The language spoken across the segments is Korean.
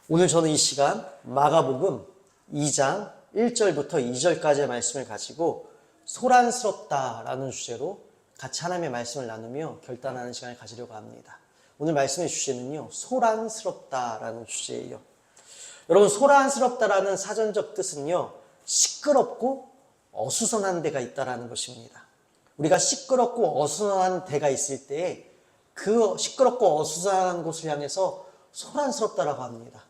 오늘 저는 이 시간 마가복음 2장 1절부터 2절까지의 말씀을 가지고 소란스럽다라는 주제로 같이 하나님의 말씀을 나누며 결단하는 시간을 가지려고 합니다. 오늘 말씀의 주제는요, 소란스럽다라는 주제예요. 여러분, 소란스럽다라는 사전적 뜻은요, 시끄럽고 어수선한 데가 있다라는 것입니다. 우리가 시끄럽고 어수선한 데가 있을 때에 그 시끄럽고 어수선한 곳을 향해서 소란스럽다라고 합니다.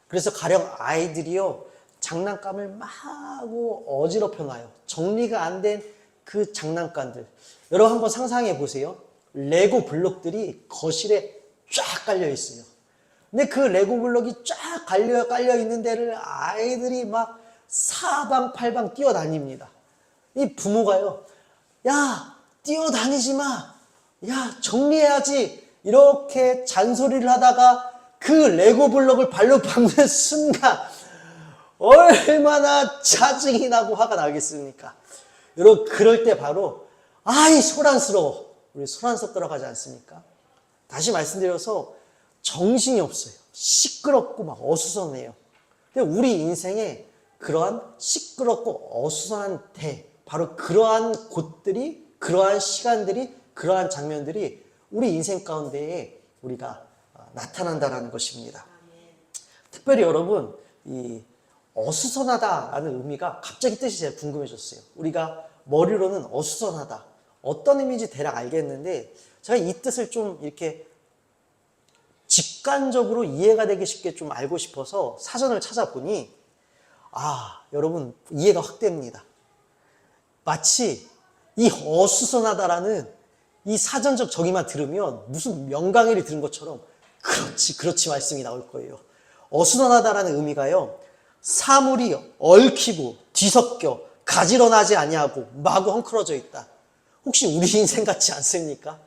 그래서 가령 아이들이요, 장난감을 막 하고 어지럽혀 놔요. 정리가 안 된 그 장난감들. 여러분 한번 상상해 보세요. 레고 블록들이 거실에 쫙 깔려 있어요. 근데 그 레고 블록이 쫙 깔려 있는 데를 아이들이 막 사방팔방 뛰어다닙니다. 이 부모가요, 야, 뛰어다니지 마. 야, 정리해야지. 이렇게 잔소리를 하다가 그 레고 블록을 발로 밟는 순간 얼마나 짜증이 나고 화가 나겠습니까? 여러분, 그럴 때 바로 아이 소란스러워. 우리 소란스럽다고 하지 않습니까? 다시 말씀드려서 정신이 없어요. 시끄럽고 막 어수선해요. 근데 우리 인생에 그러한 시끄럽고 어수선한 데, 바로 그러한 곳들이, 그러한 시간들이, 그러한 장면들이 우리 인생 가운데에 우리가 나타난다라는 것입니다. 특별히 여러분, 이 어수선하다라는 의미가 갑자기 뜻이 제가 궁금해졌어요. 우리가 머리로는 어수선하다, 어떤 의미인지 대략 알겠는데 제가 이 뜻을 좀 이렇게 직관적으로 이해가 되기 쉽게 좀 알고 싶어서 사전을 찾아보니 여러분 이해가 확 됩니다. 마치 이 어수선하다라는 이 사전적 정의만 들으면 무슨 명강의를 들은 것처럼 그렇지 말씀이 나올 거예요. 어수선하다라는 의미가요, 사물이 얽히고 뒤섞여 가지런하지 아니하고 마구 헝클어져 있다. 혹시 우리 인생 같지 않습니까?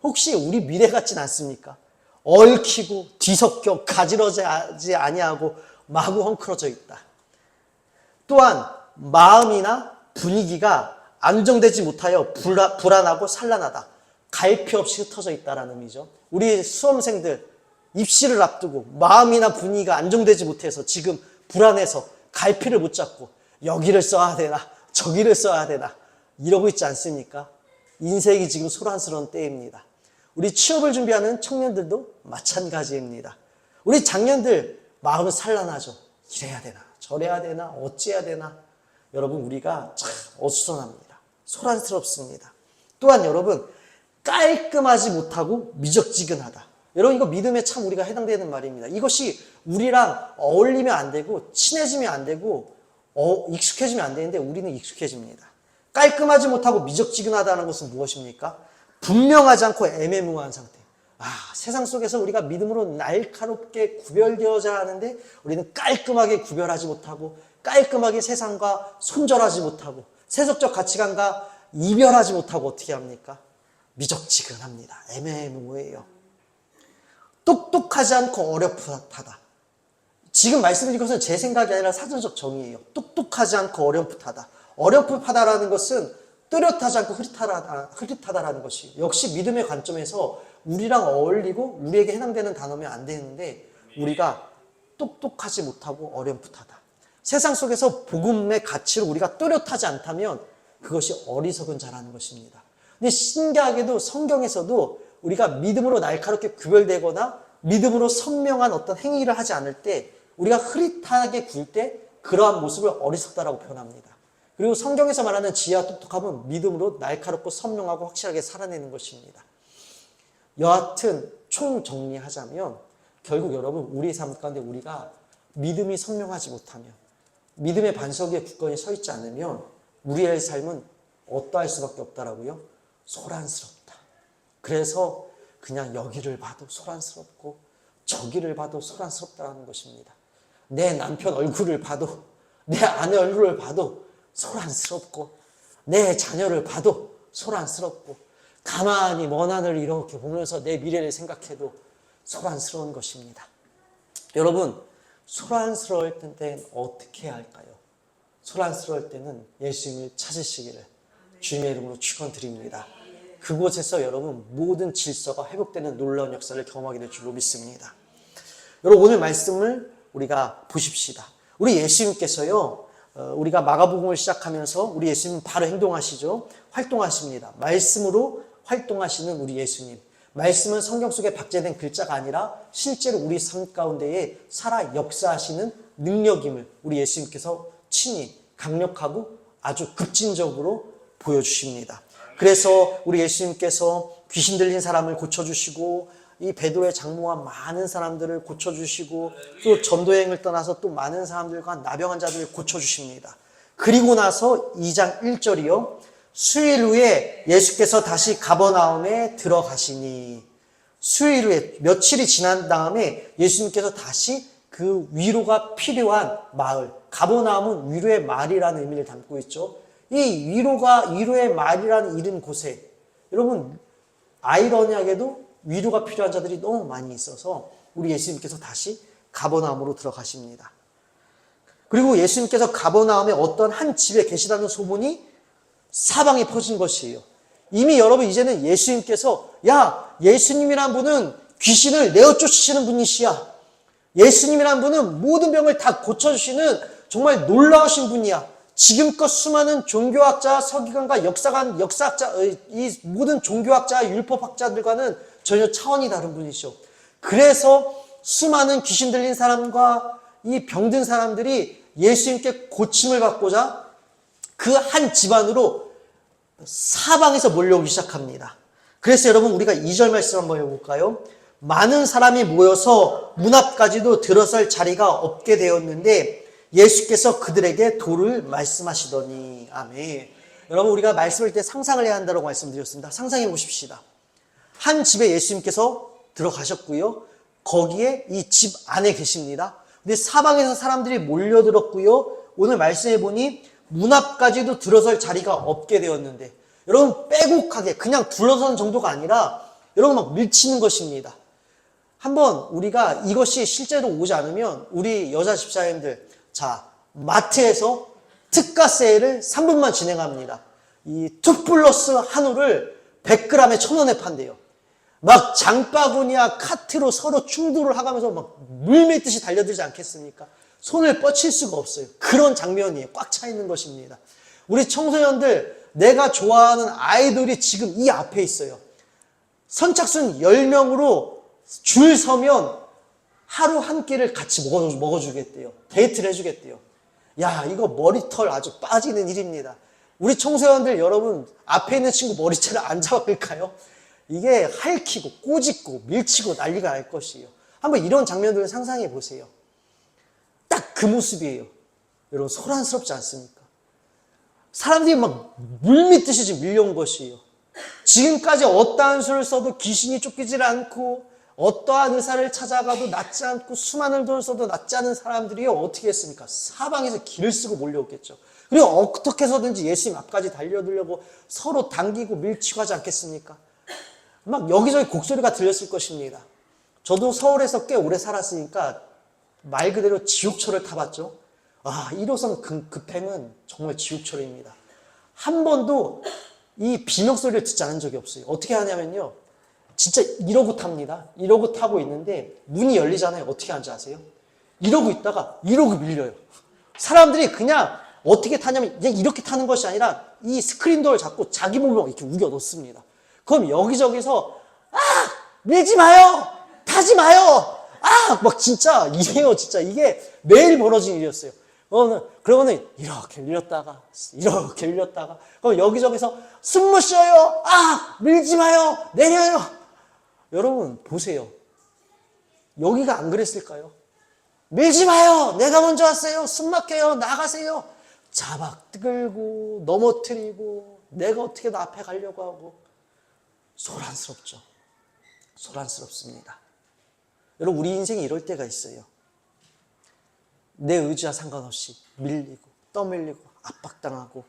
혹시 우리 미래 같진 않습니까? 얽히고 뒤섞여 가지런하지 아니하고 마구 헝클어져 있다. 또한 마음이나 분위기가 안정되지 못하여 불안하고 산란하다. 갈피 없이 흩어져 있다는 의미죠. 우리 수험생들 입시를 앞두고 마음이나 분위기가 안정되지 못해서 지금 불안해서 갈피를 못 잡고 여기를 써야 되나 저기를 써야 되나 이러고 있지 않습니까? 인생이 지금 소란스러운 때입니다. 우리 취업을 준비하는 청년들도 마찬가지입니다. 우리 장년들 마음은 산란하죠. 이래야 되나 저래야 되나 어찌해야 되나. 여러분, 우리가 참 어수선합니다. 소란스럽습니다. 또한 여러분, 깔끔하지 못하고 미적지근하다. 여러분, 이거 믿음에 참 우리가 해당되는 말입니다. 이것이 우리랑 어울리면 안 되고 친해지면 안 되고 익숙해지면 안 되는데 우리는 익숙해집니다. 깔끔하지 못하고 미적지근하다는 것은 무엇입니까? 분명하지 않고 애매모호한 상태. 세상 속에서 우리가 믿음으로 날카롭게 구별되어야 하는데 우리는 깔끔하게 구별하지 못하고 깔끔하게 세상과 손절하지 못하고 세속적 가치관과 이별하지 못하고 어떻게 합니까? 미적지근합니다. 애매모호해요. 똑똑하지 않고 어렴풋하다. 지금 말씀드린 것은 제 생각이 아니라 사전적 정의예요. 똑똑하지 않고 어렴풋하다. 어렴풋하다라는 것은 뚜렷하지 않고 흐릿하다라는 것이 역시 믿음의 관점에서 우리랑 어울리고 우리에게 해당되는 단어면 안 되는데 우리가 똑똑하지 못하고 어렴풋하다. 세상 속에서 복음의 가치로 우리가 뚜렷하지 않다면 그것이 어리석은 자라는 것입니다. 근데 신기하게도 성경에서도 우리가 믿음으로 날카롭게 구별되거나 믿음으로 선명한 어떤 행위를 하지 않을 때 우리가 흐릿하게 굴 때 그러한 모습을 어리석다라고 표현합니다. 그리고 성경에서 말하는 지혜와 똑똑함은 믿음으로 날카롭고 선명하고 확실하게 살아내는 것입니다. 여하튼 총정리하자면 결국 여러분, 우리의 삶 가운데 우리가 믿음이 선명하지 못하면, 믿음의 반석 위에 굳건히 서 있지 않으면 우리의 삶은 어떠할 수밖에 없다라고요? 소란스럽다. 그래서 그냥 여기를 봐도 소란스럽고 저기를 봐도 소란스럽다는 것입니다. 내 남편 얼굴을 봐도, 내 아내 얼굴을 봐도 소란스럽고, 내 자녀를 봐도 소란스럽고, 가만히 먼 하늘을 이렇게 보면서 내 미래를 생각해도 소란스러운 것입니다. 여러분, 소란스러울 때는 어떻게 해야 할까요? 소란스러울 때는 예수님을 찾으시기를 주님의 이름으로 축원드립니다. 그곳에서 여러분 모든 질서가 회복되는 놀라운 역사를 경험하게 될 줄로 믿습니다. 여러분, 오늘 말씀을 우리가 보십시다. 우리 예수님께서요, 우리가 마가복음을 시작하면서 우리 예수님 바로 행동하시죠. 활동하십니다. 말씀으로 활동하시는 우리 예수님. 말씀은 성경 속에 박제된 글자가 아니라 실제로 우리 삶 가운데에 살아 역사하시는 능력임을 우리 예수님께서 친히 강력하고 아주 급진적으로 보여주십니다. 그래서 우리 예수님께서 귀신 들린 사람을 고쳐주시고 이 베드로의 장모와 많은 사람들을 고쳐주시고 또 전도여행을 떠나서 또 많은 사람들과 나병한 자들을 고쳐주십니다. 그리고 나서 2장 1절이요. 수일 후에 예수께서 다시 가버나움에 들어가시니, 수일 후에 며칠이 지난 다음에 예수님께서 다시 그 위로가 필요한 마을, 가버나움은 위로의 마을이라는 의미를 담고 있죠. 이 위로의 마을이라는 이름 곳에 여러분 아이러니하게도 위로가 필요한 자들이 너무 많이 있어서 우리 예수님께서 다시 가버나움으로 들어가십니다. 그리고 예수님께서 가버나움에 어떤 한 집에 계시다는 소문이 사방에 퍼진 것이에요. 이미 여러분 이제는 예수님께서 예수님이란 분은 귀신을 내어 쫓으시는 분이시야. 예수님이란 분은 모든 병을 다 고쳐주시는 정말 놀라우신 분이야. 지금껏 수많은 종교학자, 서기관과 역사학자, 이 모든 종교학자, 율법학자들과는 전혀 차원이 다른 분이시오. 그래서 수많은 귀신 들린 사람과 이 병든 사람들이 예수님께 고침을 받고자 그 한 집안으로 사방에서 몰려오기 시작합니다. 그래서 여러분 우리가 2절 말씀 한번 해볼까요? 많은 사람이 모여서 문 앞까지도 들어설 자리가 없게 되었는데 예수께서 그들에게 도를 말씀하시더니. 아멘. 여러분 우리가 말씀을 때 상상을 해야 한다고 말씀드렸습니다. 상상해 보십시다. 한 집에 예수님께서 들어가셨고요. 거기에 이 집 안에 계십니다. 근데 사방에서 사람들이 몰려들었고요. 오늘 말씀해 보니 문 앞까지도 들어설 자리가 없게 되었는데, 여러분 빼곡하게 그냥 둘러선 정도가 아니라 여러분 막 밀치는 것입니다. 한번 우리가 이것이 실제로 오지 않으면 우리 여자 집사님들, 자, 마트에서 특가 세일을 3분만 진행합니다. 이 2 플러스 한우를 100g에 1,000원에 판대요. 막 장바구니와 카트로 서로 충돌을 하면서 막 물밀듯이 달려들지 않겠습니까? 손을 뻗칠 수가 없어요. 그런 장면이 꽉 차 있는 것입니다. 우리 청소년들, 내가 좋아하는 아이돌이 지금 이 앞에 있어요. 선착순 10명으로 줄 서면 하루 한 끼를 같이 먹어주겠대요. 데이트를 해주겠대요. 야, 이거 머리털 아주 빠지는 일입니다. 우리 청소년들 여러분 앞에 있는 친구 머리채를 안 잡아볼까요? 이게 핥히고 꼬집고 밀치고 난리가 날 것이에요. 한번 이런 장면들을 상상해 보세요. 딱 그 모습이에요. 여러분 소란스럽지 않습니까? 사람들이 막 물밀듯이 지금 밀려온 것이에요. 지금까지 어떠한 수를 써도 귀신이 쫓기질 않고 어떠한 의사를 찾아가도 낫지 않고 수많은 돈을 써도 낫지 않은 사람들이 어떻게 했습니까? 사방에서 길을 쓰고 몰려오겠죠. 그리고 어떻게 해서든지 예수님 앞까지 달려들려고 서로 당기고 밀치고 하지 않겠습니까? 막 여기저기 곡소리가 들렸을 것입니다. 저도 서울에서 꽤 오래 살았으니까 말 그대로 지옥철을 타봤죠. 1호선 급행은 정말 지옥철입니다. 한 번도 이 비명소리를 듣지 않은 적이 없어요. 어떻게 하냐면요. 진짜 이러고 탑니다. 이러고 타고 있는데 문이 열리잖아요. 어떻게 하는지 아세요? 이러고 있다가 이러고 밀려요. 사람들이 그냥 어떻게 타냐면 그냥 이렇게 타는 것이 아니라 이 스크린도어를 잡고 자기 몸을 이렇게 우겨 넣습니다. 그럼 여기저기서 밀지 마요! 타지 마요! 막 진짜 이래요. 진짜 이게 매일 벌어진 일이었어요. 그러면은 이렇게 밀렸다가 이렇게 밀렸다가 그럼 여기저기서 숨 못 쉬어요. 밀지 마요. 내려요. 여러분 보세요. 여기가 안 그랬을까요? 밀지 마요. 내가 먼저 왔어요. 숨 막혀요. 나가세요. 자박 끌고 넘어뜨리고 내가 어떻게 나 앞에 가려고 하고 소란스럽죠. 소란스럽습니다. 여러분 우리 인생이 이럴 때가 있어요. 내 의지와 상관없이 밀리고 떠밀리고 압박당하고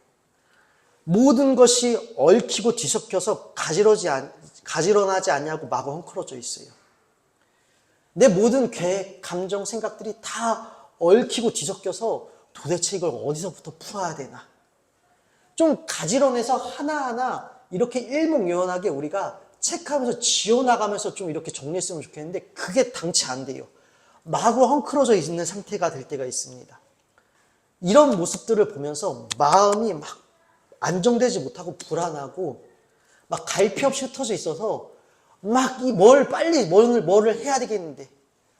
모든 것이 얽히고 뒤섞여서 가지런하지 않냐고 마구 헝클어져 있어요. 내 모든 계획, 감정, 생각들이 다 얽히고 뒤섞여서 도대체 이걸 어디서부터 풀어야 되나. 좀 가지런해서 하나하나 이렇게 일목요연하게 우리가 체크하면서 지어나가면서 좀 이렇게 정리했으면 좋겠는데 그게 당치 안 돼요. 마구 헝클어져 있는 상태가 될 때가 있습니다. 이런 모습들을 보면서 마음이 막 안정되지 못하고 불안하고 막 갈피 없이 흩어져 있어서 막 뭐를 해야 되겠는데,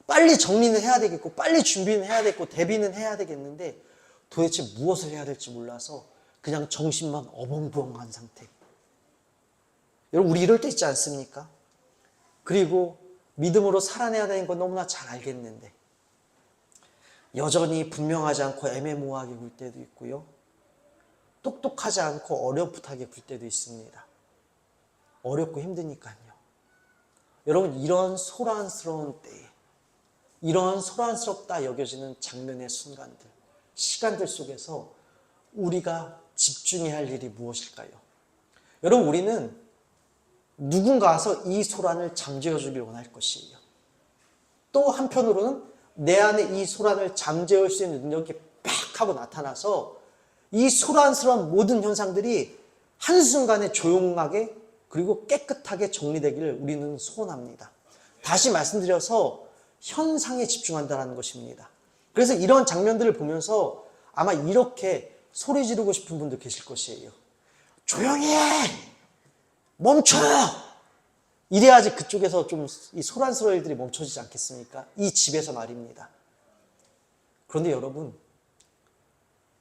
빨리 정리는 해야 되겠고, 빨리 준비는 해야 되겠고, 대비는 해야 되겠는데, 도대체 무엇을 해야 될지 몰라서 그냥 정신만 어벙벙한 상태. 여러분, 우리 이럴 때 있지 않습니까? 그리고 믿음으로 살아내야 되는 건 너무나 잘 알겠는데 여전히 분명하지 않고 애매모호하게 굴 때도 있고요. 똑똑하지 않고 어렴풋하게 굴 때도 있습니다. 어렵고 힘드니까요. 여러분, 이런 소란스러운 때에, 이런 소란스럽다 여겨지는 장면의 순간들, 시간들 속에서 우리가 집중해야 할 일이 무엇일까요? 여러분, 우리는 누군가 와서 이 소란을 잠재워 주길 원할 것이에요. 또 한편으로는 내 안에 이 소란을 잠재울 수 있는 능력이 팍 하고 나타나서 이 소란스러운 모든 현상들이 한순간에 조용하게 그리고 깨끗하게 정리되기를 우리는 소원합니다. 다시 말씀드려서 현상에 집중한다는 것입니다. 그래서 이런 장면들을 보면서 아마 이렇게 소리 지르고 싶은 분도 계실 것이에요. 조용히 해! 멈춰요! 이래야지 그쪽에서 좀 이 소란스러운 일들이 멈춰지지 않겠습니까? 이 집에서 말입니다. 그런데 여러분,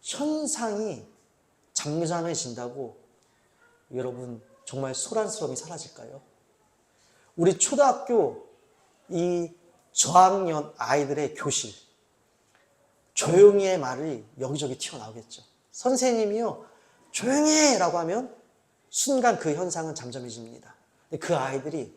현상이 잠잠해진다고 여러분 정말 소란스러움이 사라질까요? 우리 초등학교 이 저학년 아이들의 교실, 조용히의 말이 여기저기 튀어나오겠죠. 선생님이요, 조용히 해! 라고 하면 순간 그 현상은 잠잠해집니다. 근데 그 아이들이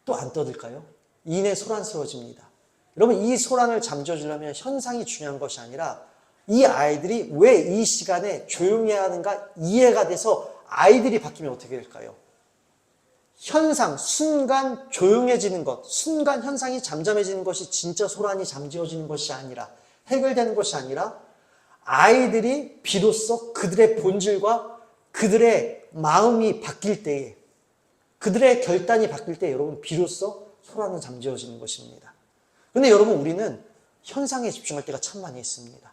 또 안 떠들까요? 이내 소란스러워집니다. 여러분, 이 소란을 잠재워주려면 현상이 중요한 것이 아니라 이 아이들이 왜 이 시간에 조용히 해야 하는가 이해가 돼서 아이들이 바뀌면 어떻게 될까요? 현상, 순간 조용해지는 것, 순간 현상이 잠잠해지는 것이 진짜 소란이 잠재워지는 것이 아니라, 해결되는 것이 아니라 아이들이 비로소 그들의 본질과 그들의 마음이 바뀔 때에, 그들의 결단이 바뀔 때 여러분 비로소 소란은 잠재워지는 것입니다. 그런데 여러분, 우리는 현상에 집중할 때가 참 많이 있습니다.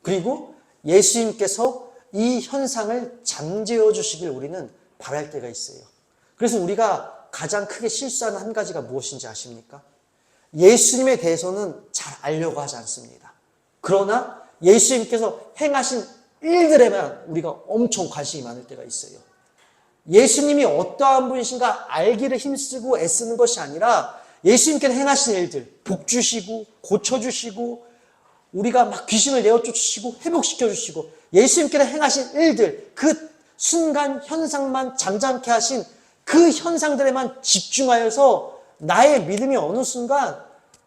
그리고 예수님께서 이 현상을 잠재워 주시길 우리는 바랄 때가 있어요. 그래서 우리가 가장 크게 실수하는 한 가지가 무엇인지 아십니까? 예수님에 대해서는 잘 알려고 하지 않습니다. 그러나 예수님께서 행하신 일들에만 우리가 엄청 관심이 많을 때가 있어요. 예수님이 어떠한 분이신가 알기를 힘쓰고 애쓰는 것이 아니라 예수님께서 행하신 일들, 복 주시고 고쳐주시고 우리가 막 귀신을 내어쫓으시고 회복시켜주시고 예수님께서 행하신 일들, 그 순간 현상만 잠잠케 하신 그 현상들에만 집중하여서 나의 믿음이 어느 순간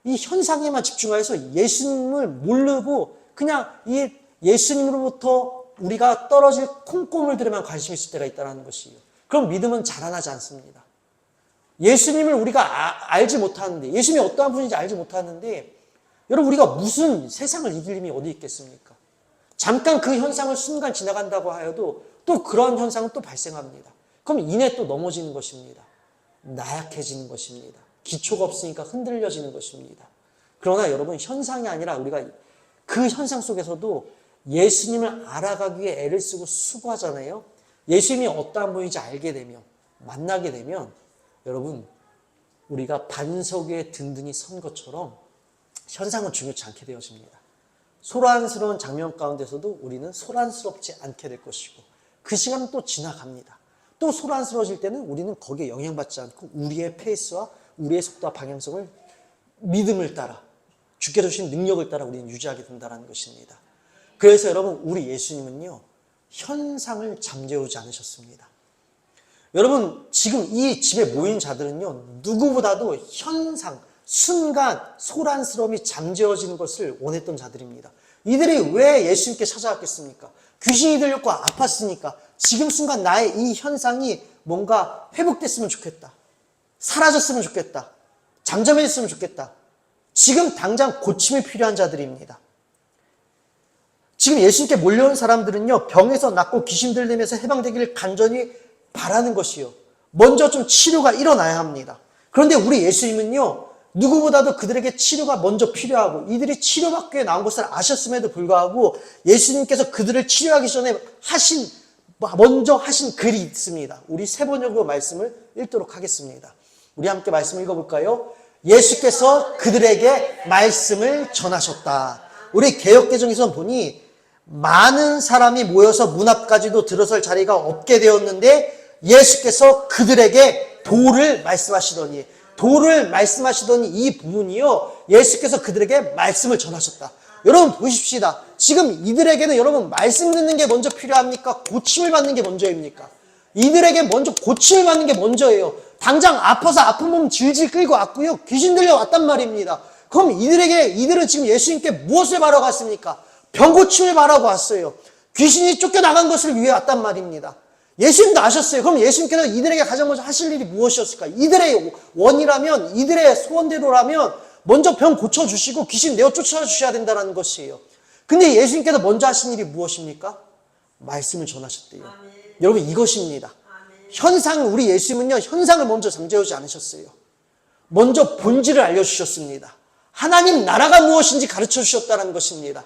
이 현상에만 집중하여서 예수님을 모르고 그냥 이 예수님으로부터 우리가 떨어질 콩고물들에만 관심이 있을 때가 있다는 것이에요. 그럼 믿음은 자라나지 않습니다. 예수님을 우리가 알지 못하는데, 예수님이 어떠한 분인지 알지 못하는데, 여러분, 우리가 무슨 세상을 이길 힘이 어디 있겠습니까? 잠깐 그 현상을 순간 지나간다고 하여도 또 그런 현상은 또 발생합니다. 그럼 이내 또 넘어지는 것입니다. 나약해지는 것입니다. 기초가 없으니까 흔들려지는 것입니다. 그러나 여러분, 현상이 아니라 우리가 그 현상 속에서도 예수님을 알아가기 위해 애를 쓰고 수고하잖아요. 예수님이 어떠한 분인지 알게 되면, 만나게 되면 여러분, 우리가 반석 위에 든든히 선 것처럼 현상은 중요치 않게 되어집니다. 소란스러운 장면 가운데서도 우리는 소란스럽지 않게 될 것이고 그 시간은 또 지나갑니다. 또 소란스러워질 때는 우리는 거기에 영향받지 않고 우리의 페이스와 우리의 속도와 방향성을 믿음을 따라, 주께서 주신 능력을 따라 우리는 유지하게 된다는 것입니다. 그래서 여러분, 우리 예수님은요, 현상을 잠재우지 않으셨습니다. 여러분, 지금 이 집에 모인 자들은요, 누구보다도 현상, 순간 소란스러움이 잠재워지는 것을 원했던 자들입니다. 이들이 왜 예수님께 찾아왔겠습니까? 귀신이 들렸고 아팠으니까 지금 순간 나의 이 현상이 뭔가 회복됐으면 좋겠다. 사라졌으면 좋겠다. 잠잠해졌으면 좋겠다. 지금 당장 고침이 필요한 자들입니다. 지금 예수님께 몰려온 사람들은요, 병에서 낫고 귀신 들리면서 해방되기를 간절히 바라는 것이요. 먼저 좀 치료가 일어나야 합니다. 그런데 우리 예수님은요, 누구보다도 그들에게 치료가 먼저 필요하고 이들이 치료받기 위해 나온 것을 아셨음에도 불구하고 예수님께서 그들을 치료하기 전에 먼저 하신 글이 있습니다. 우리 세 번역으로 말씀을 읽도록 하겠습니다. 우리 함께 말씀을 읽어볼까요? 예수께서 그들에게 말씀을 전하셨다. 우리 개역개정에서 보니 많은 사람이 모여서 문 앞까지도 들어설 자리가 없게 되었는데 예수께서 그들에게 도를 말씀하시더니 이 부분이요, 예수께서 그들에게 말씀을 전하셨다. 여러분 보십시다. 지금 이들에게는 여러분 말씀 듣는 게 먼저 필요합니까? 고침을 받는 게 먼저입니까? 이들에게 먼저 고침을 받는 게 먼저예요. 당장 아파서 아픈 몸 질질 끌고 왔고요, 귀신 들려왔단 말입니다. 그럼 이들은 지금 예수님께 무엇을 바라고 왔습니까? 병 고침을 바라고 왔어요. 귀신이 쫓겨나간 것을 위해 왔단 말입니다. 예수님도 아셨어요. 그럼 예수님께서 이들에게 가장 먼저 하실 일이 무엇이었을까? 이들의 원이라면, 이들의 소원대로라면 먼저 병 고쳐주시고 귀신 내어 쫓아주셔야 된다는 것이에요. 근데 예수님께서 먼저 하신 일이 무엇입니까? 말씀을 전하셨대요. 아멘. 여러분 이것입니다. 우리 예수님은요, 현상을 먼저 잠재우지 않으셨어요. 먼저 본질을 알려주셨습니다. 하나님 나라가 무엇인지 가르쳐 주셨다는 것입니다.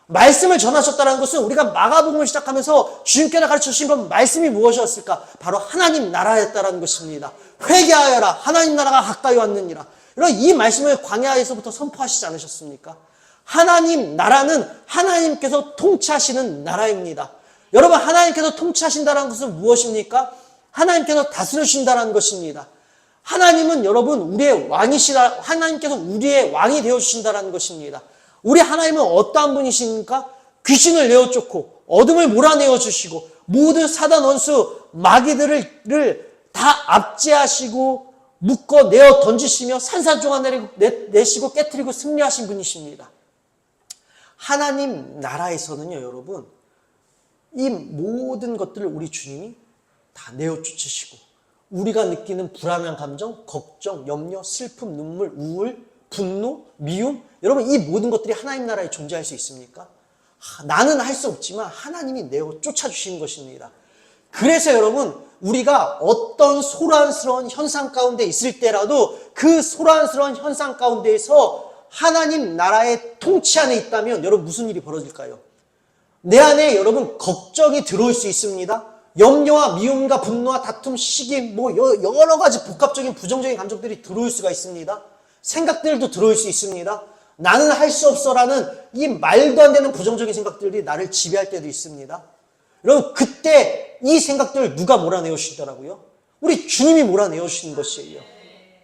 말씀을 전하셨다는 것은 우리가 마가복음을 시작하면서 주님께서 가르쳐 주신 건 말씀이 무엇이었을까? 바로 하나님 나라였다는 것입니다. 회개하여라, 하나님 나라가 가까이 왔느니라. 이런 이 말씀을 광야에서부터 선포하시지 않으셨습니까? 하나님 나라는 하나님께서 통치하시는 나라입니다. 여러분, 하나님께서 통치하신다는 것은 무엇입니까? 하나님께서 다스리신다는 것입니다. 하나님은 여러분 우리의 왕이시라, 하나님께서 우리의 왕이 되어주신다는 것입니다. 우리 하나님은 어떠한 분이십니까? 귀신을 내어쫓고 어둠을 몰아내어 주시고 모든 사단 원수 마귀들을 다 압제하시고 묶어 내어 던지시며 산산조각 내시고 깨트리고 승리하신 분이십니다. 하나님 나라에서는요, 여러분, 이 모든 것들을 우리 주님이 다 내어 쫓으시고 우리가 느끼는 불안한 감정, 걱정, 염려, 슬픔, 눈물, 우울, 분노, 미움, 여러분 이 모든 것들이 하나님 나라에 존재할 수 있습니까? 나는 할 수 없지만 하나님이 내어 쫓아주시는 것입니다. 그래서 여러분, 우리가 어떤 소란스러운 현상 가운데 있을 때라도 그 소란스러운 현상 가운데에서 하나님 나라의 통치 안에 있다면 여러분 무슨 일이 벌어질까요? 내 안에 여러분 걱정이 들어올 수 있습니다. 염려와 미움과 분노와 다툼, 시기, 여러 가지 복합적인 부정적인 감정들이 들어올 수가 있습니다. 생각들도 들어올 수 있습니다. 나는 할 수 없어라는 이 말도 안 되는 부정적인 생각들이 나를 지배할 때도 있습니다. 여러분, 그때 이 생각들을 누가 몰아내어 주시더라고요? 우리 주님이 몰아내어 주시는 것이에요.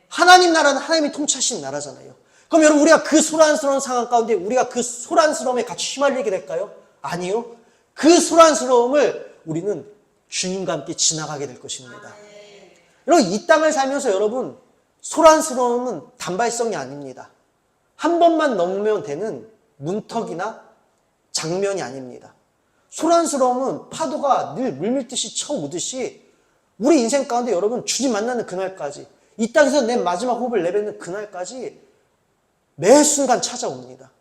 하나님 나라는 하나님이 통치하시는 나라잖아요. 그럼 여러분, 우리가 그 소란스러운 상황 가운데 우리가 그 소란스러움에 같이 휘말리게 될까요? 아니요. 그 소란스러움을 우리는 주님과 함께 지나가게 될 것입니다. 여러분, 이 땅을 살면서 여러분, 소란스러움은 단발성이 아닙니다. 한 번만 넘으면 되는 문턱이나 장면이 아닙니다. 소란스러움은 파도가 늘 물밀듯이 쳐오듯이 우리 인생 가운데 여러분 주님 만나는 그날까지, 이 땅에서 내 마지막 호흡을 내뱉는 그날까지 매 순간 찾아옵니다.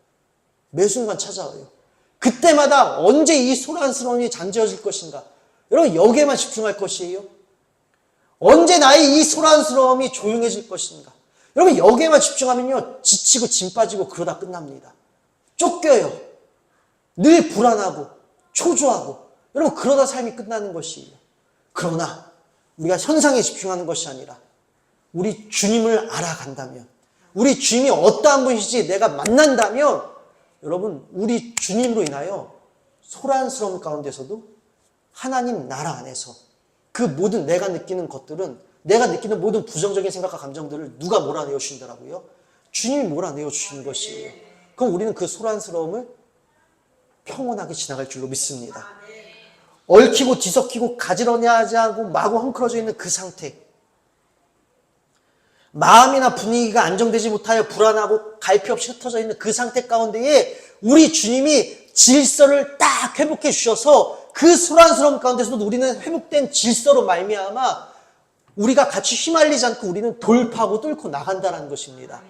매 순간 찾아와요. 그때마다 언제 이 소란스러움이 잠재워질 것인가? 여러분 여기에만 집중할 것이에요. 언제 나의 이 소란스러움이 조용해질 것인가? 여러분 여기에만 집중하면요, 지치고 짐 빠지고 그러다 끝납니다. 쫓겨요. 늘 불안하고 초조하고 여러분 그러다 삶이 끝나는 것이에요. 그러나 우리가 현상에 집중하는 것이 아니라 우리 주님을 알아간다면, 우리 주님이 어떠한 분이신지 내가 만난다면 여러분 우리 주님으로 인하여 소란스러움 가운데서도 하나님 나라 안에서 그 모든 내가 느끼는 것들은, 내가 느끼는 모든 부정적인 생각과 감정들을 누가 몰아내어 주신다라고요? 주님이 몰아내어 주시는 것이에요. 그럼 우리는 그 소란스러움을 평온하게 지나갈 줄로 믿습니다. 얽히고 뒤섞이고 가지런히 하고 마구 헝클어져 있는 그 상태, 마음이나 분위기가 안정되지 못하여 불안하고 갈피 없이 흩어져 있는 그 상태 가운데에 우리 주님이 질서를 딱 회복해 주셔서 그 소란스러움 가운데서도 우리는 회복된 질서로 말미암아 우리가 같이 휘말리지 않고 우리는 돌파하고 뚫고 나간다는 것입니다.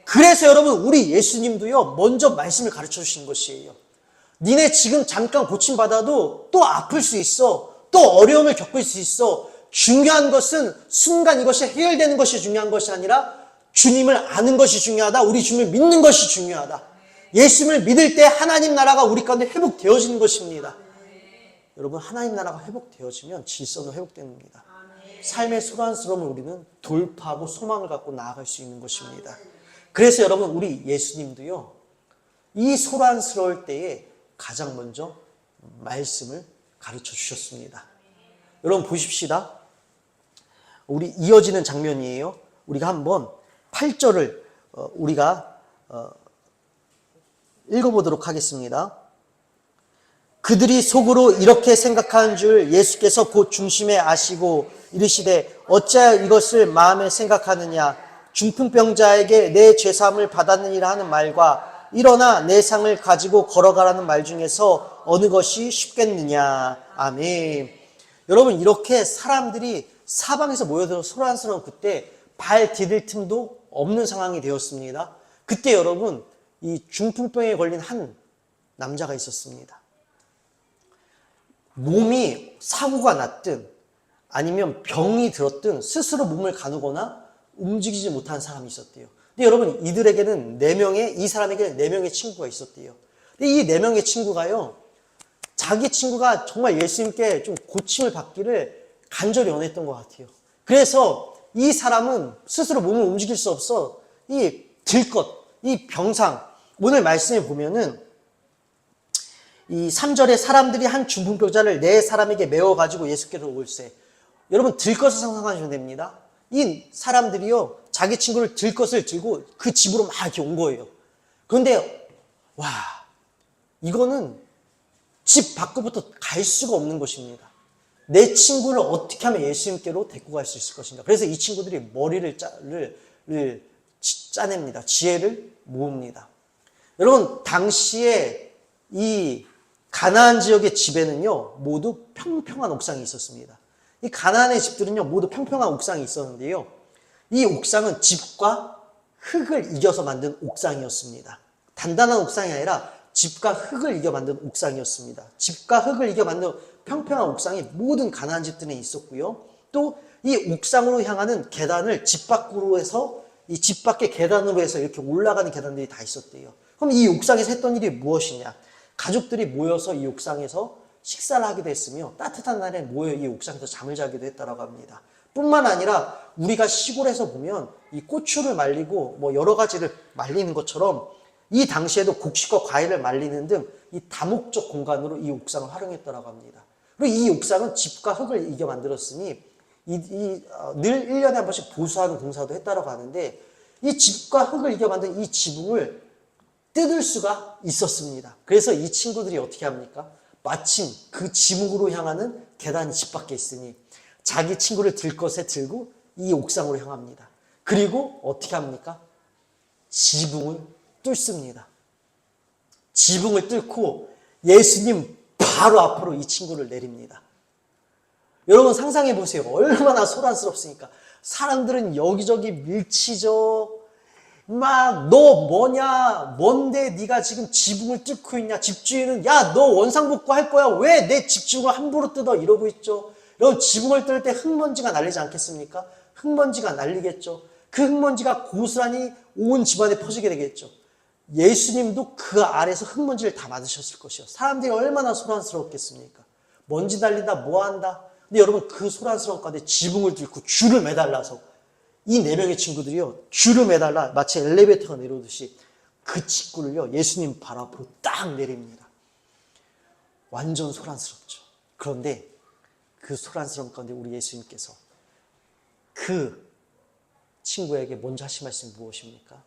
그래서 여러분 우리 예수님도요, 먼저 말씀을 가르쳐 주신 것이에요. 니네 지금 잠깐 고침받아도 또 아플 수 있어, 또 어려움을 겪을 수 있어. 중요한 것은 순간 이것이 해결되는 것이 중요한 것이 아니라 주님을 아는 것이 중요하다. 우리 주님을 믿는 것이 중요하다. 예수님을 믿을 때 하나님 나라가 우리 가운데 회복되어지는 것입니다. 여러분, 하나님 나라가 회복되어지면 질서는 회복됩니다. 삶의 소란스러움을 우리는 돌파하고 소망을 갖고 나아갈 수 있는 것입니다. 그래서 여러분, 우리 예수님도요, 이 소란스러울 때에 가장 먼저 말씀을 가르쳐 주셨습니다. 여러분 보십시다. 우리 이어지는 장면이에요. 우리가 한번 8절을 우리가 읽어보도록 하겠습니다. 그들이 속으로 이렇게 생각하는 줄 예수께서 곧 중심에 아시고 이르시되 어찌하여 이것을 마음에 생각하느냐. 중풍병자에게 내 죄사함을 받았느니라 하는 말과 일어나 내 상을 가지고 걸어가라는 말 중에서 어느 것이 쉽겠느냐. 아멘. 여러분, 이렇게 사람들이 사방에서 모여들어 소란스러운 그때 발 디딜 틈도 없는 상황이 되었습니다. 그때 여러분, 이 중풍병에 걸린 한 남자가 있었습니다. 몸이 사고가 났든 아니면 병이 들었든 스스로 몸을 가누거나 움직이지 못한 사람이 있었대요. 근데 여러분, 이들에게는 이 사람에게는 4명의 친구가 있었대요. 근데 이 4명의 친구가요, 자기 친구가 정말 예수님께 좀 고침을 받기를 간절히 원했던 것 같아요. 그래서 이 사람은 스스로 몸을 움직일 수 없어 이 들것, 이 병상, 오늘 말씀에 보면은 이 3절에 사람들이 한 중풍병자를 4사람에게 메워가지고 예수께로 올세. 여러분, 들것을 상상하시면 됩니다. 이 사람들이요, 자기 친구를 들것을 들고 그 집으로 막 이렇게 온 거예요. 그런데 와, 이거는 집 밖으로부터 갈 수가 없는 것입니다. 내 친구를 어떻게 하면 예수님께로 데리고 갈 수 있을 것인가. 그래서 이 친구들이 머리를 짜냅니다. 지혜를 모읍니다. 여러분, 당시에 이 가나안 지역의 집에는요, 모두 평평한 옥상이 있었습니다. 이 가나안의 집들은요, 모두 평평한 옥상이 있었는데요, 이 옥상은 집과 흙을 이겨서 만든 옥상이었습니다. 단단한 옥상이 아니라 집과 흙을 이겨 만든 옥상이었습니다. 집과 흙을 이겨 만든 평평한 옥상이 모든 가나안 집들에 있었고요. 또 이 옥상으로 향하는 계단을 집 밖으로 해서 이 집 밖의 계단으로 해서 이렇게 올라가는 계단들이 다 있었대요. 그럼 이 옥상에서 했던 일이 무엇이냐? 가족들이 모여서 이 옥상에서 식사를 하기도 했으며 따뜻한 날에 모여 이 옥상에서 잠을 자기도 했다라고 합니다. 뿐만 아니라 우리가 시골에서 보면 이 고추를 말리고 뭐 여러 가지를 말리는 것처럼 이 당시에도 곡식과 과일을 말리는 등 이 다목적 공간으로 이 옥상을 활용했다라고 합니다. 그리고 이 옥상은 집과 흙을 이겨 만들었으니 늘 1년에 한 번씩 보수하는 공사도 했다라고 하는데 이 집과 흙을 이겨 만든 이 지붕을 뜯을 수가 있었습니다. 그래서 이 친구들이 어떻게 합니까? 마침 그 지붕으로 향하는 계단이 집 밖에 있으니 자기 친구를 들 것에 들고 이 옥상으로 향합니다. 그리고 어떻게 합니까? 지붕을 뚫습니다. 지붕을 뚫고 예수님 바로 앞으로 이 친구를 내립니다. 여러분 상상해 보세요. 얼마나 소란스럽습니까? 사람들은 여기저기 밀치죠. 막 너 뭐냐? 뭔데 네가 지금 지붕을 뚫고 있냐? 집주인은 야, 너 원상복구 할 거야? 왜 내 집중을 함부로 뜯어? 이러고 있죠. 여러분 지붕을 뚫을 때 흙먼지가 날리지 않겠습니까? 흙먼지가 날리겠죠. 그 흙먼지가 고스란히 온 집안에 퍼지게 되겠죠. 예수님도 그 아래에서 흙먼지를 다 맞으셨을 것이요. 사람들이 얼마나 소란스러웠겠습니까? 먼지 날린다, 뭐한다. 근데 여러분 그 소란스러운 가운데 지붕을 뚫고 줄을 매달라서 이 4명의 친구들이요, 줄을 매달라 마치 엘리베이터가 내려오듯이 그 직구를요, 예수님 발 앞으로 딱 내립니다. 완전 소란스럽죠. 그런데 그 소란스러운 가운데 우리 예수님께서 그 친구에게 먼저 하신 말씀이 무엇입니까?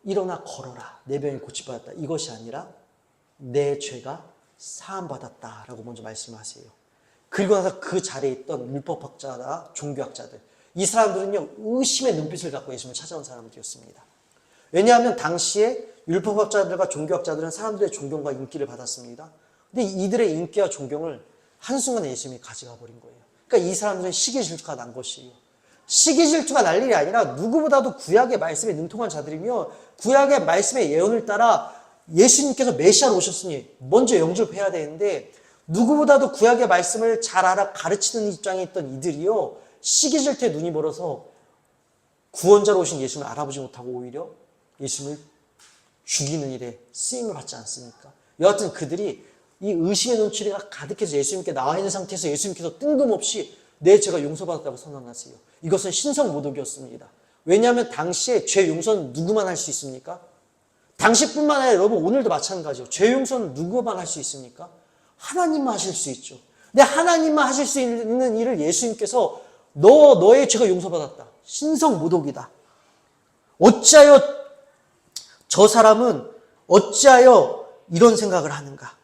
일어나 걸어라. 내 병이 고침받았다. 이것이 아니라 내 죄가 사함받았다라고 먼저 말씀하세요. 그리고 나서 그 자리에 있던 율법학자나 종교학자들, 이 사람들은요, 의심의 눈빛을 갖고 예수님을 찾아온 사람들이었습니다. 왜냐하면 당시에 율법학자들과 종교학자들은 사람들의 존경과 인기를 받았습니다. 근데 이들의 인기와 존경을 한순간에 예수님이 가져가 버린 거예요. 그러니까 이 사람들은 시기 질투가 난 것이에요. 시기 질투가 날 일이 아니라 누구보다도 구약의 말씀에 능통한 자들이며 구약의 말씀의 예언을 따라 예수님께서 메시아로 오셨으니 먼저 영접해야 되는데 누구보다도 구약의 말씀을 잘 알아 가르치는 입장에 있던 이들이요, 시기 질투에 눈이 멀어서 구원자로 오신 예수님을 알아보지 못하고 오히려 예수님을 죽이는 일에 쓰임을 받지 않습니까? 여하튼 그들이 이 의심의 눈초리가 가득해서 예수님께 나와 있는 상태에서 예수님께서 뜬금없이 내 죄가 용서받았다고 선언하세요. 이것은 신성모독이었습니다. 왜냐하면 당시에 죄 용서는 누구만 할 수 있습니까? 당시뿐만 아니라 여러분 오늘도 마찬가지죠. 죄 용서는 누구만 할 수 있습니까? 하나님만 하실 수 있죠. 근데 하나님만 하실 수 있는 일을 예수님께서 너의 죄가 용서받았다. 신성모독이다. 어찌하여 저 사람은 어찌하여 이런 생각을 하는가?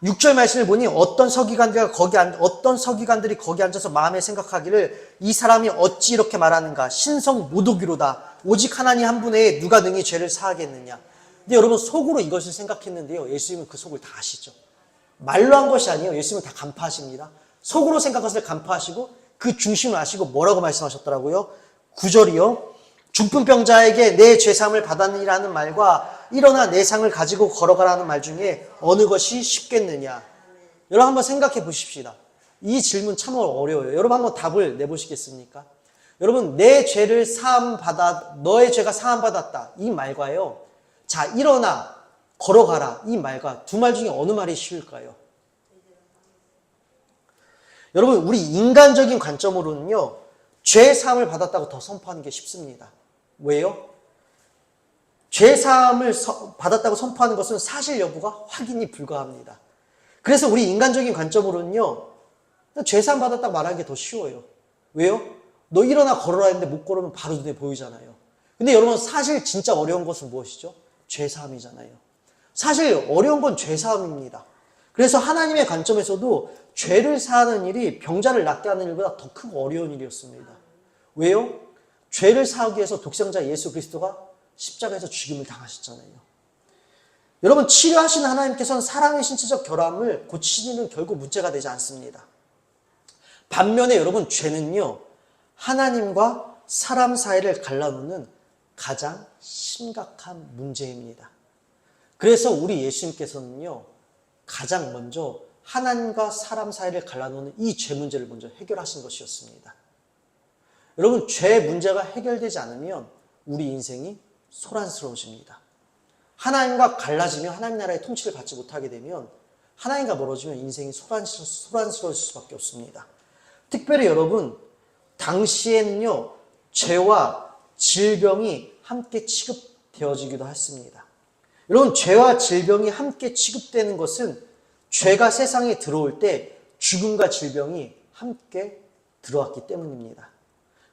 6절 말씀을 보니 어떤 서기관들이 거기 앉아서 마음에 생각하기를 이 사람이 어찌 이렇게 말하는가? 신성모독이로다. 오직 하나님 한 분에 누가 능히 죄를 사하겠느냐? 근데 여러분 속으로 이것을 생각했는데요. 예수님은 그 속을 다 아시죠. 말로 한 것이 아니에요. 예수님은 다 간파하십니다. 속으로 생각한 것을 간파하시고 그 중심을 아시고 뭐라고 말씀하셨더라고요? 9절이요. 중풍병자에게 내 죄사함을 받았느니라는 말과 일어나 내 상을 가지고 걸어가라는 말 중에 어느 것이 쉽겠느냐? 여러분 한번 생각해 보십시다. 이 질문 참 어려워요. 여러분 한번 답을 내보시겠습니까? 여러분 너의 죄가 사함받았다 이 말과요. 자 일어나 걸어가라 이 말과 두 말 중에 어느 말이 쉬울까요? 여러분 우리 인간적인 관점으로는요. 죄 사함을 받았다고 더 선포하는 게 쉽습니다. 왜요? 죄 사함을 받았다고 선포하는 것은 사실 여부가 확인이 불가합니다. 그래서 우리 인간적인 관점으로는요. 죄 사함 받았다고 말하는 게 더 쉬워요. 왜요? 너 일어나 걸어라 했는데 못 걸으면 바로 눈에 보이잖아요. 근데 여러분 사실 진짜 어려운 것은 무엇이죠? 죄 사함이잖아요. 사실 어려운 건 죄 사함입니다. 그래서 하나님의 관점에서도 죄를 사하는 일이 병자를 낫게 하는 일보다 더 크고 어려운 일이었습니다. 왜요? 죄를 사하기 위해서 독생자 예수 그리스도가 십자가에서 죽임을 당하셨잖아요. 여러분 치료하시는 하나님께서는 사람의 신체적 결함을 고치는 일은 결국 문제가 되지 않습니다. 반면에 여러분 죄는요. 하나님과 사람 사이를 갈라놓는 가장 심각한 문제입니다. 그래서 우리 예수님께서는요. 가장 먼저 하나님과 사람 사이를 갈라놓는 이 죄 문제를 먼저 해결하신 것이었습니다. 여러분 죄 문제가 해결되지 않으면 우리 인생이 소란스러워집니다. 하나님과 갈라지면 하나님 나라의 통치를 받지 못하게 되면 하나님과 멀어지면 인생이 소란스러워질 수밖에 없습니다. 특별히 여러분 당시에는요 죄와 질병이 함께 취급되어지기도 했습니다. 여러분 죄와 질병이 함께 취급되는 것은 죄가 세상에 들어올 때 죽음과 질병이 함께 들어왔기 때문입니다.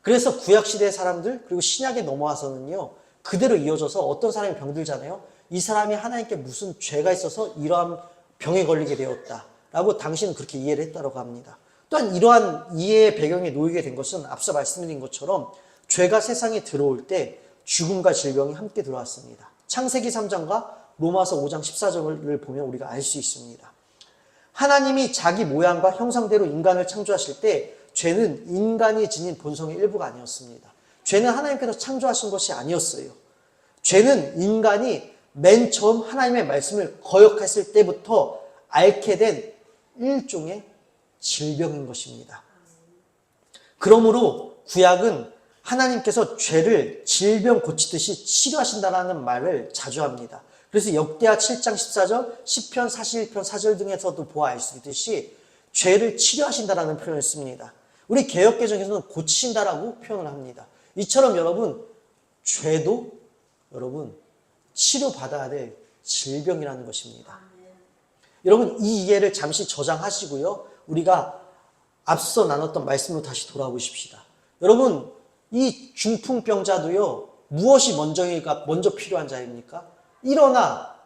그래서 구약시대의 사람들 그리고 신약에 넘어와서는요. 그대로 이어져서 어떤 사람이 병들잖아요. 이 사람이 하나님께 무슨 죄가 있어서 이러한 병에 걸리게 되었다라고 당신은 그렇게 이해를 했다고 합니다. 또한 이러한 이해의 배경에 놓이게 된 것은 앞서 말씀드린 것처럼 죄가 세상에 들어올 때 죽음과 질병이 함께 들어왔습니다. 창세기 3장과 로마서 5장 14절을 보면 우리가 알 수 있습니다. 하나님이 자기 모양과 형상대로 인간을 창조하실 때 죄는 인간이 지닌 본성의 일부가 아니었습니다. 죄는 하나님께서 창조하신 것이 아니었어요. 죄는 인간이 맨 처음 하나님의 말씀을 거역했을 때부터 앓게 된 일종의 질병인 것입니다. 그러므로 구약은 하나님께서 죄를 질병 고치듯이 치료하신다는 말을 자주 합니다. 그래서 역대하 7장 14절, 시편 41편 4절 등에서도 보아 알 수 있듯이 죄를 치료하신다는 표현을 씁니다. 우리 개역개정에서는 고치신다라고 표현을 합니다. 이처럼 여러분 죄도 여러분 치료받아야 될 질병이라는 것입니다. 여러분 이 이해를 잠시 저장하시고요. 우리가 앞서 나눴던 말씀으로 다시 돌아보십시다. 여러분 이 중풍병자도요. 무엇이 먼저 필요한 자입니까? 일어나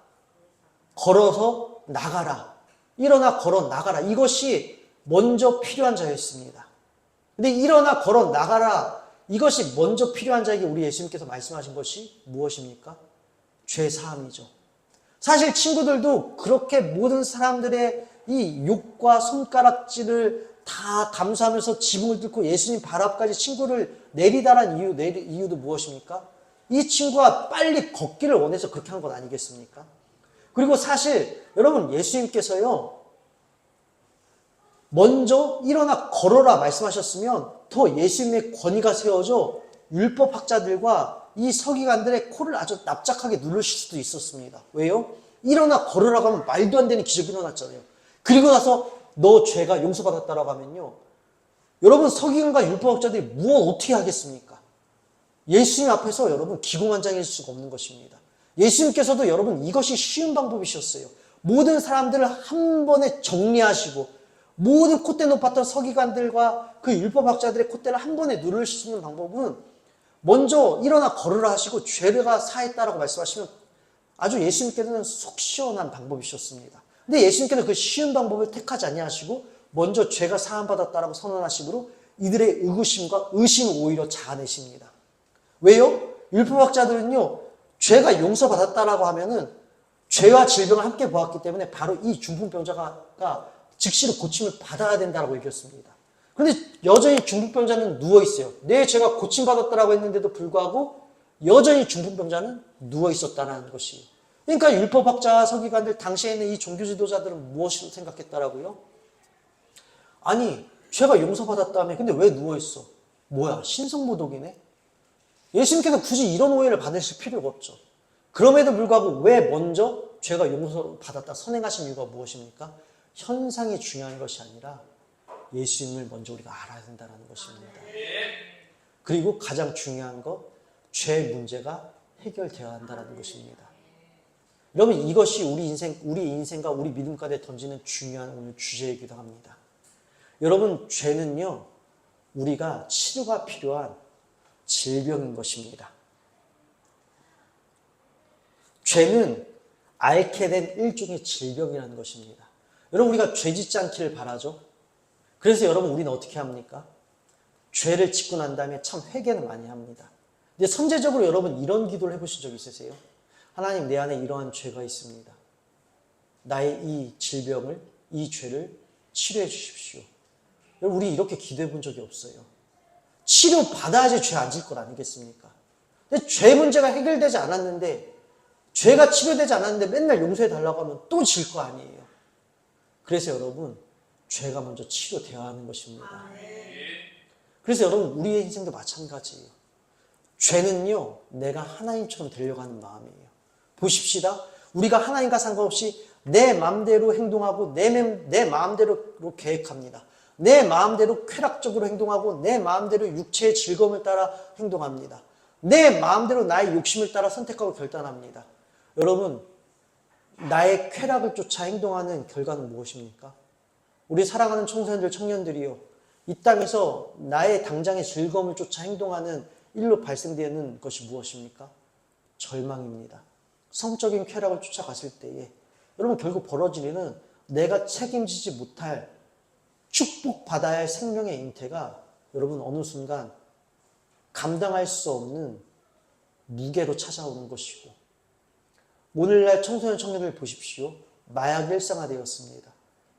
걸어서 나가라. 일어나 걸어 나가라. 이것이 먼저 필요한 자였습니다. 근데 일어나 걸어 나가라. 이것이 먼저 필요한 자에게 우리 예수님께서 말씀하신 것이 무엇입니까? 죄 사함이죠. 사실 친구들도 그렇게 모든 사람들의 이 욕과 손가락질을 다 감수하면서 지붕을 뚫고 예수님 발 앞까지 친구를 내리다란 이유도 무엇입니까? 이 친구가 빨리 걷기를 원해서 그렇게 한 것 아니겠습니까? 그리고 사실 여러분 예수님께서요 먼저 일어나 걸어라 말씀하셨으면 더 예수님의 권위가 세워져 율법학자들과 이 서기관들의 코를 아주 납작하게 누르실 수도 있었습니다. 왜요? 일어나 걸으라고 하면 말도 안 되는 기적이 일어났잖아요. 그리고 나서 너 죄가 용서받았다라고 하면요. 여러분 서기관과 율법학자들이 무엇 어떻게 하겠습니까? 예수님 앞에서 여러분 기고만장해질 수가 없는 것입니다. 예수님께서도 여러분 이것이 쉬운 방법이셨어요. 모든 사람들을 한 번에 정리하시고 모든 콧대 높았던 서기관들과 그 율법학자들의 콧대를 한 번에 누를 수 있는 방법은 먼저 일어나 걸으라 하시고 죄가 사했다라고 말씀하시면 아주 예수님께서는 속 시원한 방법이셨습니다. 근데 예수님께서 그 쉬운 방법을 택하지 아니하시고 먼저 죄가 사함받았다라고 선언하시므로 이들의 의구심과 의심을 오히려 자아내십니다. 왜요? 율법학자들은요, 죄가 용서받았다라고 하면은 죄와 질병을 함께 보았기 때문에 바로 이 중풍병자가 즉시로 고침을 받아야 된다고 얘기했습니다. 그런데 여전히 중풍병자는 누워있어요. 내 죄가 고침받았다라고 했는데도 불구하고 여전히 중풍병자는 누워있었다는 것이. 그러니까 율법학자, 서기관들, 당시에는 이 종교 지도자들은 무엇을 생각했다라고요? 아니, 죄가 용서받았다며 근데 왜 누워있어? 뭐야, 신성모독이네? 예수님께서 굳이 이런 오해를 받으실 필요가 없죠. 그럼에도 불구하고 왜 먼저 죄가 용서받았다 선행하신 이유가 무엇입니까? 현상이 중요한 것이 아니라 예수님을 먼저 우리가 알아야 된다는 것입니다. 그리고 가장 중요한 것, 죄 문제가 해결되어야 한다는 것입니다. 여러분 이것이 우리 인생과 우리 믿음 가운데 던지는 중요한 오늘 주제이기도 합니다. 여러분 죄는요, 우리가 치료가 필요한 질병인 것입니다. 죄는 앓게 된 일종의 질병이라는 것입니다. 여러분 우리가 죄 짓지 않기를 바라죠. 그래서 여러분 우리는 어떻게 합니까? 죄를 짓고 난 다음에 참 회개는 많이 합니다. 근데 선제적으로 여러분 이런 기도를 해보신 적 있으세요? 하나님 내 안에 이러한 죄가 있습니다. 나의 이 질병을, 이 죄를 치료해 주십시오. 여러분 우리 이렇게 기도해 본 적이 없어요. 치료 받아야지 죄 안 질 것 아니겠습니까? 근데 죄 문제가 해결되지 않았는데 죄가 치료되지 않았는데 맨날 용서해 달라고 하면 또 질 거 아니에요. 그래서 여러분 죄가 먼저 치료되어야 하는 것입니다. 그래서 여러분 우리의 인생도 마찬가지예요. 죄는요 내가 하나님처럼 되려고 하는 마음이에요. 보십시다. 우리가 하나님과 상관없이 내 마음대로 행동하고 내 마음대로 계획합니다. 내 마음대로 쾌락적으로 행동하고 내 마음대로 육체의 즐거움을 따라 행동합니다. 내 마음대로 나의 욕심을 따라 선택하고 결단합니다. 여러분 나의 쾌락을 쫓아 행동하는 결과는 무엇입니까? 우리 사랑하는 청소년들, 청년들이요. 이 땅에서 나의 당장의 즐거움을 쫓아 행동하는 일로 발생되는 것이 무엇입니까? 절망입니다. 성적인 쾌락을 쫓아갔을 때에 여러분 결국 벌어질 일은 내가 책임지지 못할 축복받아야 할 생명의 잉태가 여러분 어느 순간 감당할 수 없는 무게로 찾아오는 것이고 오늘날 청소년 청년들 보십시오. 마약이 일상화되었습니다.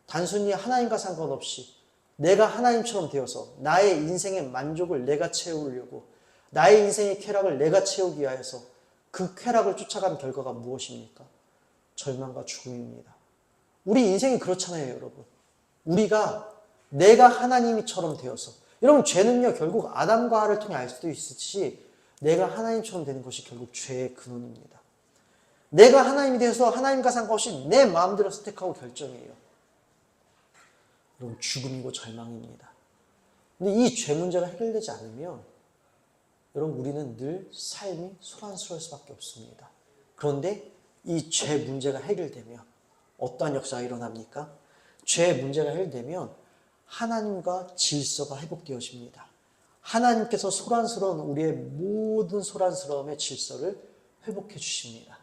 단순히 하나님과 상관없이 내가 하나님처럼 되어서 나의 인생의 만족을 내가 채우려고 나의 인생의 쾌락을 내가 채우기 위해서 그 쾌락을 쫓아간 결과가 무엇입니까? 절망과 죽음입니다. 우리 인생이 그렇잖아요, 여러분. 우리가 내가 하나님처럼 되어서 여러분 죄는요 결국 아담과 하와를 통해 알 수도 있듯이 내가 하나님처럼 되는 것이 결국 죄의 근원입니다. 내가 하나님이 되어서 하나님과 상관없이 내 마음대로 선택하고 결정해요. 여러분 죽음이고 절망입니다. 근데 이 죄 문제가 해결되지 않으면 여러분 우리는 늘 삶이 소란스러울 수밖에 없습니다. 그런데 이 죄 문제가 해결되면 어떠한 역사가 일어납니까? 죄 문제가 해결되면 하나님과 질서가 회복되어집니다. 하나님께서 소란스러운 우리의 모든 소란스러움의 질서를 회복해 주십니다.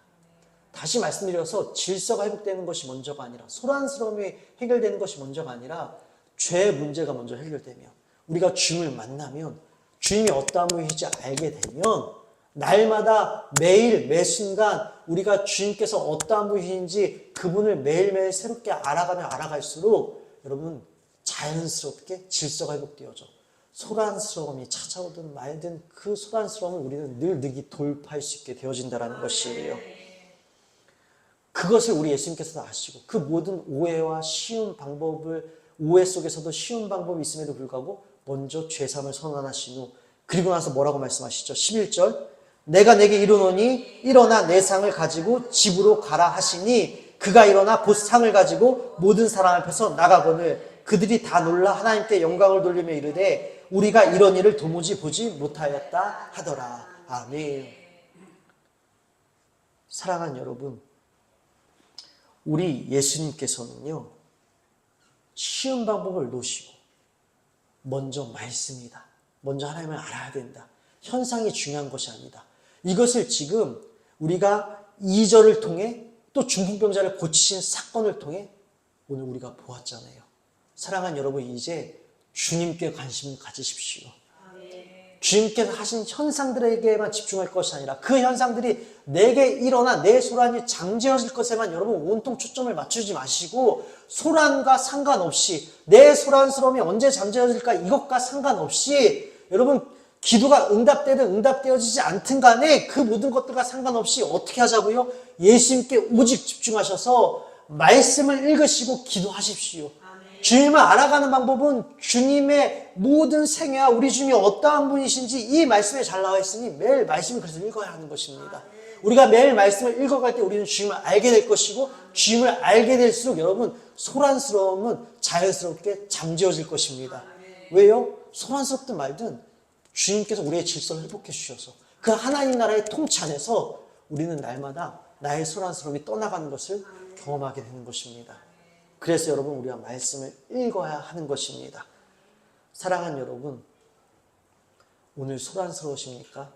다시 말씀드려서 질서가 회복되는 것이 먼저가 아니라 소란스러움이 해결되는 것이 먼저가 아니라 죄 문제가 먼저 해결되면 우리가 주님을 만나면 주님이 어떠한 분이신지 알게 되면 날마다 매일 매 순간 우리가 주님께서 어떠한 분이신지 그분을 매일매일 새롭게 알아가면 알아갈수록 여러분 자연스럽게 질서가 회복되어져 소란스러움이 찾아오든 말든 그 소란스러움을 우리는 늘 능히 돌파할 수 있게 되어진다는 것이에요. 그것을 우리 예수님께서도 아시고 그 모든 오해와 쉬운 방법을 오해 속에서도 쉬운 방법이 있음에도 불구하고 먼저 죄사함을 선언하신 후 그리고 나서 뭐라고 말씀하시죠? 11절 내가 내게 이르노니 일어나 내 상을 가지고 집으로 가라 하시니 그가 일어나 곧 상을 가지고 모든 사람 앞에서 나가거늘 그들이 다 놀라 하나님께 영광을 돌리며 이르되 우리가 이런 일을 도무지 보지 못하였다 하더라. 아멘. 사랑하는 여러분, 우리 예수님께서는요 쉬운 방법을 놓으시고 먼저 말씀이다. 먼저 하나님을 알아야 된다. 현상이 중요한 것이 아니다. 이것을 지금 우리가 2절을 통해 또 중풍병자를 고치신 사건을 통해 오늘 우리가 보았잖아요. 사랑하는 여러분, 이제 주님께 관심을 가지십시오. 주님께서 하신 현상들에게만 집중할 것이 아니라 그 현상들이 내게 일어나 내 소란이 잠재워질 것에만 여러분 온통 초점을 맞추지 마시고 소란과 상관없이 내 소란스러움이 언제 잠재워질까 이것과 상관없이 여러분 기도가 응답되든 응답되어지지 않든 간에 그 모든 것들과 상관없이 어떻게 하자고요? 예수님께 오직 집중하셔서 말씀을 읽으시고 기도하십시오. 주님을 알아가는 방법은 주님의 모든 생애와 우리 주님이 어떠한 분이신지 이 말씀에 잘 나와 있으니 매일 말씀을 그래서 읽어야 하는 것입니다. 우리가 매일 말씀을 읽어갈 때 우리는 주님을 알게 될 것이고 주님을 알게 될수록 여러분 소란스러움은 자연스럽게 잠재워질 것입니다. 왜요? 소란스럽든 말든 주님께서 우리의 질서를 회복해 주셔서 그 하나님 나라의 통치 안에서 우리는 날마다 나의 소란스러움이 떠나가는 것을 경험하게 되는 것입니다. 그래서 여러분 우리가 말씀을 읽어야 하는 것입니다. 사랑하는 여러분, 오늘 소란스러우십니까?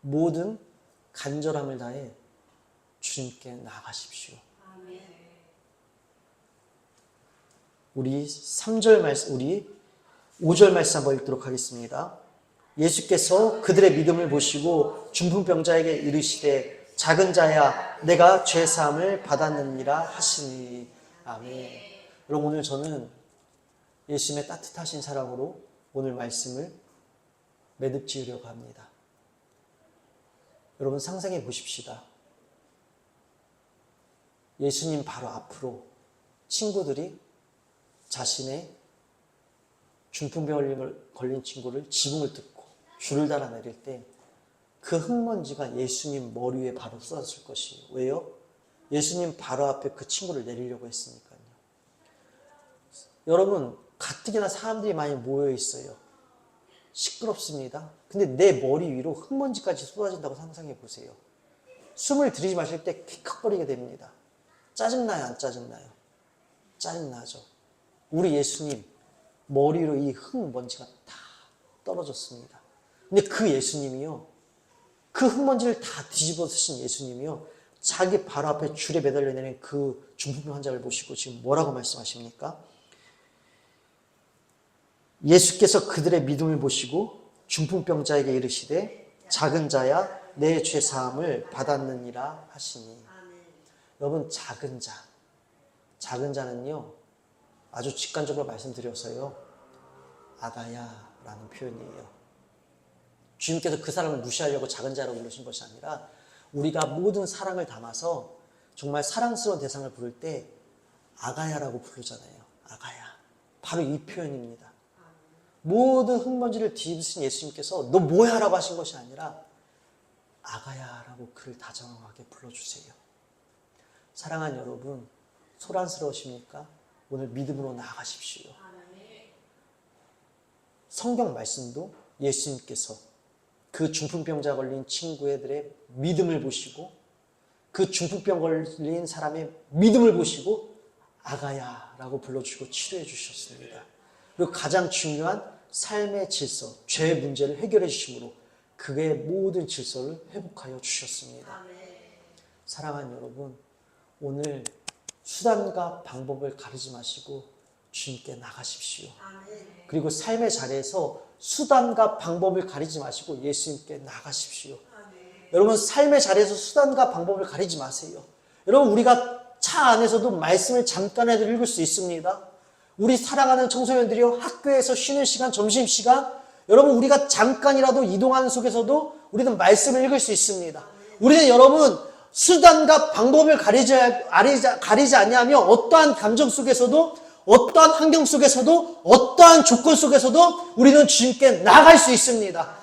모든 간절함을 다해 주님께 나아가십시오. 우리 3절 말씀, 우리 5절 말씀 한번 읽도록 하겠습니다. 예수께서 그들의 믿음을 보시고 중풍병자에게 이르시되 작은 자야 내가 죄사함을 받았느니라 하시니. 아멘. 여러분 오늘 저는 예수님의 따뜻하신 사랑으로 오늘 말씀을 매듭 지으려고 합니다. 여러분 상상해 보십시다. 예수님 바로 앞으로 친구들이 자신의 중풍병을 걸린 친구를 지붕을 뜯고 줄을 달아 내릴 때 그 흙먼지가 예수님 머리 위에 바로 쏟아질 것이에요. 왜요? 예수님 바로 앞에 그 친구를 내리려고 했으니까요. 여러분 가뜩이나 사람들이 많이 모여 있어요. 시끄럽습니다. 근데 내 머리 위로 흙먼지까지 쏟아진다고 상상해 보세요. 숨을 들이지 마실 때 킥킥거리게 됩니다. 짜증나요? 안 짜증나요? 짜증나죠. 우리 예수님 머리 위로 이 흙먼지가 다 떨어졌습니다. 근데 그 예수님이요, 그 흙먼지를 다 뒤집어 쓰신 예수님이요, 자기 바로 앞에 줄에 매달려 내린 그 중풍병 환자를 보시고 지금 뭐라고 말씀하십니까? 예수께서 그들의 믿음을 보시고 중풍병자에게 이르시되 작은 자야 내 죄사함을 받았느니라 하시니. 여러분 작은 자는요 아주 직관적으로 말씀드려서요 아가야라는 표현이에요. 주님께서 그 사람을 무시하려고 작은 자라고 부르신 것이 아니라 우리가 모든 사랑을 담아서 정말 사랑스러운 대상을 부를 때 아가야라고 부르잖아요. 아가야. 바로 이 표현입니다. 모든 흙먼지를 뒤집으신 예수님께서 너 뭐야? 라고 하신 것이 아니라 아가야라고 그를 다정하게 불러주세요. 사랑하는 여러분, 소란스러우십니까? 오늘 믿음으로 나아가십시오. 성경 말씀도 예수님께서 그 중풍병자 걸린 친구들의 믿음을 보시고 그 중풍병 걸린 사람의 믿음을 보시고 아가야라고 불러주시고 치료해 주셨습니다. 그리고 가장 중요한 삶의 질서, 죄의 문제를 해결해 주심으로 그의 모든 질서를 회복하여 주셨습니다. 사랑하는 여러분, 오늘 수단과 방법을 가리지 마시고 주님께 나가십시오. 그리고 삶의 자리에서 수단과 방법을 가리지 마시고 예수님께 나가십시오. 여러분 삶의 자리에서 수단과 방법을 가리지 마세요. 여러분 우리가 차 안에서도 말씀을 잠깐이라도 읽을 수 있습니다. 우리 사랑하는 청소년들이요, 학교에서 쉬는 시간, 점심시간, 여러분 우리가 잠깐이라도 이동하는 속에서도 우리는 말씀을 읽을 수 있습니다. 우리는 여러분 수단과 방법을 가리지 아니하며 어떠한 감정 속에서도 어떠한 환경 속에서도 어떠한 조건 속에서도 우리는 주님께 나갈 수 있습니다.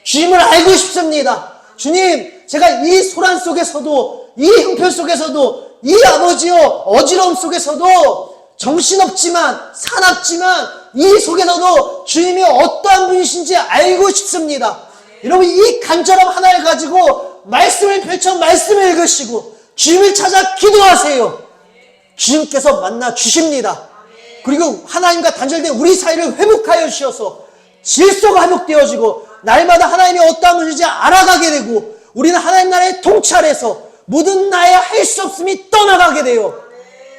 주님을 알고 싶습니다. 주님, 제가 이 소란 속에서도, 이 형편 속에서도, 이 아버지여 어지러움 속에서도 정신없지만 사납지만 이 속에서도 주님이 어떠한 분이신지 알고 싶습니다. 여러분, 이 간절함 하나를 가지고 말씀을 펼쳐 말씀을 읽으시고 주님을 찾아 기도하세요. 주님께서 만나 주십니다. 그리고 하나님과 단절된 우리 사이를 회복하여 주셔서 질서가 회복되어지고 날마다 하나님이 어떠한 분인지 알아가게 되고 우리는 하나님 나라의 통찰에서 모든 나의 할 수 없음이 떠나가게 돼요.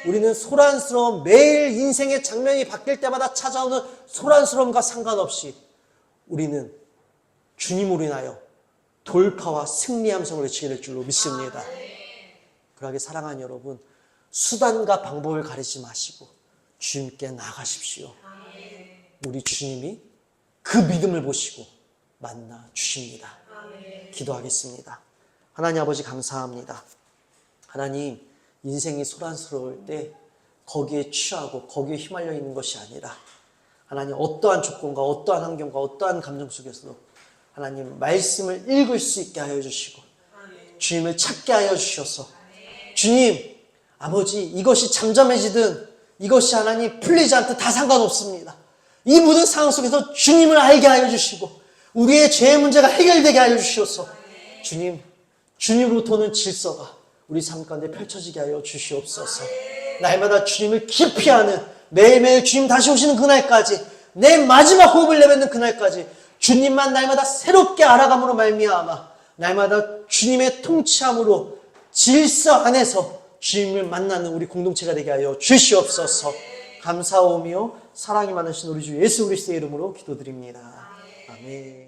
우리는 소란스러운 매일 인생의 장면이 바뀔 때마다 찾아오는 소란스러움과 상관없이 우리는 주님으로 인하여 돌파와 승리 함성을 외치게 될 줄로 믿습니다. 그러하게 사랑하는 여러분, 수단과 방법을 가리지 마시고 주님께 나가십시오. 우리 주님이 그 믿음을 보시고 만나 주십니다. 기도하겠습니다. 하나님 아버지 감사합니다. 하나님, 인생이 소란스러울 때 거기에 취하고 거기에 휘말려 있는 것이 아니라 하나님 어떠한 조건과 어떠한 환경과 어떠한 감정 속에서도 하나님 말씀을 읽을 수 있게 하여 주시고 주님을 찾게 하여 주셔서 주님, 아버지 이것이 잠잠해지든 이것이 하나님 풀리지 않든 다 상관없습니다. 이 모든 상황 속에서 주님을 알게 하여 주시고 우리의 죄의 문제가 해결되게 하여 주셔서 주님, 주님으로부터는 질서가 우리 삶 가운데 펼쳐지게 하여 주시옵소서. 날마다 주님을 깊이 아는 매일매일 주님 다시 오시는 그날까지 내 마지막 호흡을 내뱉는 그날까지 주님만 날마다 새롭게 알아감으로 말미암아 날마다 주님의 통치함으로 질서 안에서 주님을 만나는 우리 공동체가 되게 하여 주시옵소서. 감사오며 사랑이 많으신 우리 주 예수 그리스도의 이름으로 기도드립니다. 아멘.